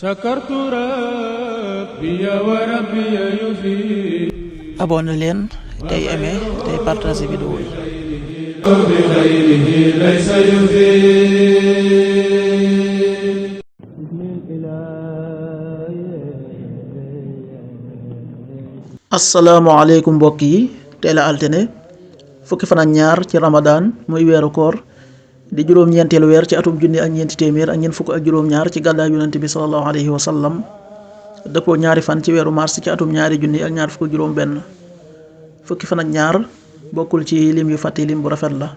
شكرت ربي وربي يفيد. abonné leen tey aimé tey partagé vidéo yi. بخيره ليس يفيد. asalaamaaleykum mbokk yi, tey la altine fukki fan ak ñaar ci Ramadan muy weeru koor di juróom-ñeenteelu weer ci atum junni ak ñeenti téeméer ak ñeent fukk ak juróom-ñaar ci gàddaay yonent bi sallallahu alayhi wa sallam dëppoo ñaari fan ci weeru mars ci atum ñaari junni ak ñaar fukk ak juróom-benn. fukki fan ak ñaar bokkul ci lim yu fàtte lim bu rafet la.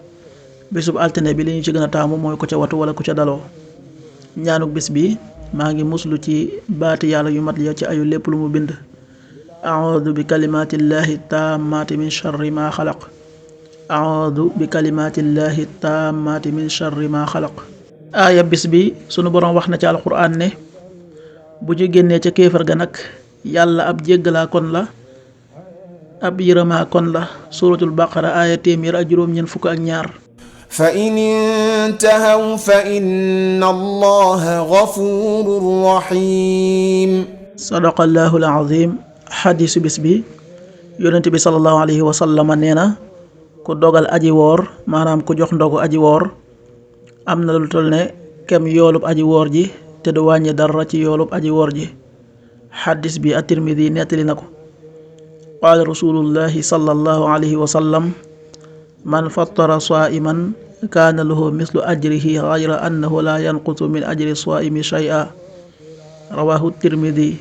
bisub altine bi li ñu ci gën a taamu mooy ku ca watu wala ku ca daloo. ñaanuk bis bi maa ngi muslu ci baati yàlla yu mat ya ci ayu lépp lu mu bind. a'uudu bi kalimaatillahi taammaati min sharri ma xalaq. a'uudu bi kalimaatillahi taammaati min sharri ma xalaq. aaya bis bi sunu boroom wax na ci alquraan ne bu ñu génnee ca kéefar ga nag yàlla ab jéggalaa kon la ab yërëmaa kon la. suuratul baqara aaya téeméer ak juróom-ñeent fukk ak ñaar. fa in intahaw fa inna allaha gafurun rahim. sadaqallahu al-azim. xadiisu bis bi yonent bi sallallahu alayhi wa sallam nee na ku dogal aji woor maanaam ku jox ndogu aji woor am na lu toll ne kem yoolub aji woor ji te du wàññi dara ci yoolub aji woor ji. xadiis bi at-Tirmidi nettali na ko. qaala rasulullahi sallallahu alayhi wa sallam man fattara saa'iman kaana lahu mislu ajrihi gayra annahu la yanqusu min ajri saa'imi shay'a. rawaahu Tirmidi.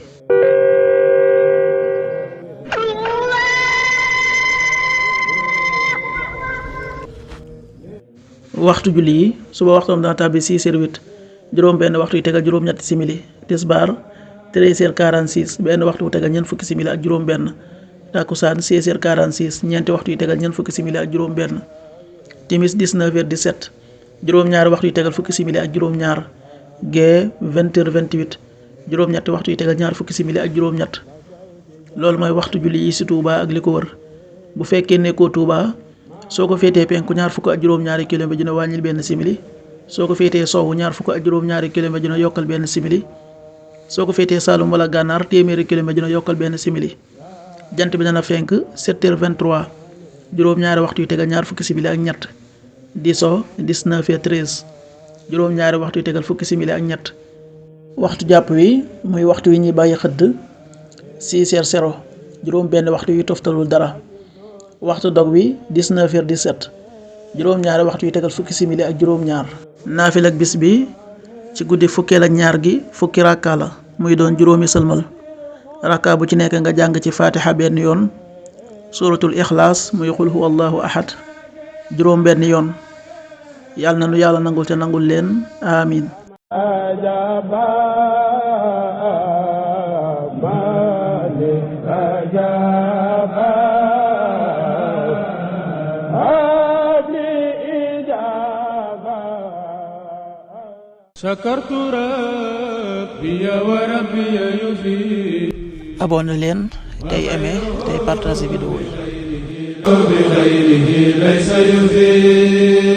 waxtu julli yi suba waxtoom dana tàbbi 6h08 juróom benn waxtu yu tegal juróom-ñetti simili. tisbaar 13h46 benn waxtu yu tegal ñeent fukki simili ak juróom benn. takkusaan 16h46 ñeenti waxtu yu tegal ñeent fukki simili ak juróom benn. timis 19h17 juróom-ñaari waxtu yu tegal fukki simili ak juróom ñaar. gee 20h28 juróom-ñetti waxtu yu tegal ñaar fukki simili ak juróom-ñett. loolu mooy waxtu julli yi ci Touba ak li ko wër. bu fekkee nekkoo Touba soo ko féetee penku ñaar fukk ak juróom-ñaari kilomètre dina wàññil benn simili. soo ko féetee sowwu ñaar fukk ak juróom-ñaari kilomètre dina yokkal benn simili. soo ko féetee Saalum wala Gànnaar téeméeri kilomètre dina yokkal benn simili. jant bi dana fenk 7h23 juróom-ñaari waxtu yu tegal ñaar fukki simili ak ñett. di so 19h13 juróom-ñaari waxtu yu tegal fukki simili ak ñett. waxtu jàpp wi muy waxtu wi ñuy bàyyi xëdd 6h00 juróom benn waxtu yu toftalul dara. waxtu dog wi 19h17 juróom-ñaari waxtu yu tegal fukki simili ak juróom-ñaar. naafil ak bis bi ci guddi fukkeel ak ñaar gi fukki rakka la muy doon juróomi sëlmal. rakka bu ci nekk nga jàng ci fatiha benn yoon, suratul ixlaas muy xul huwa allahu ahad juróom benn yoon. yàlla na nu yàlla nangul te nangul leen amin. شكرت ربي وربي يفيد. abonné leen tey aimé tey partagé vidéo yi. بخيره ليس يفيد.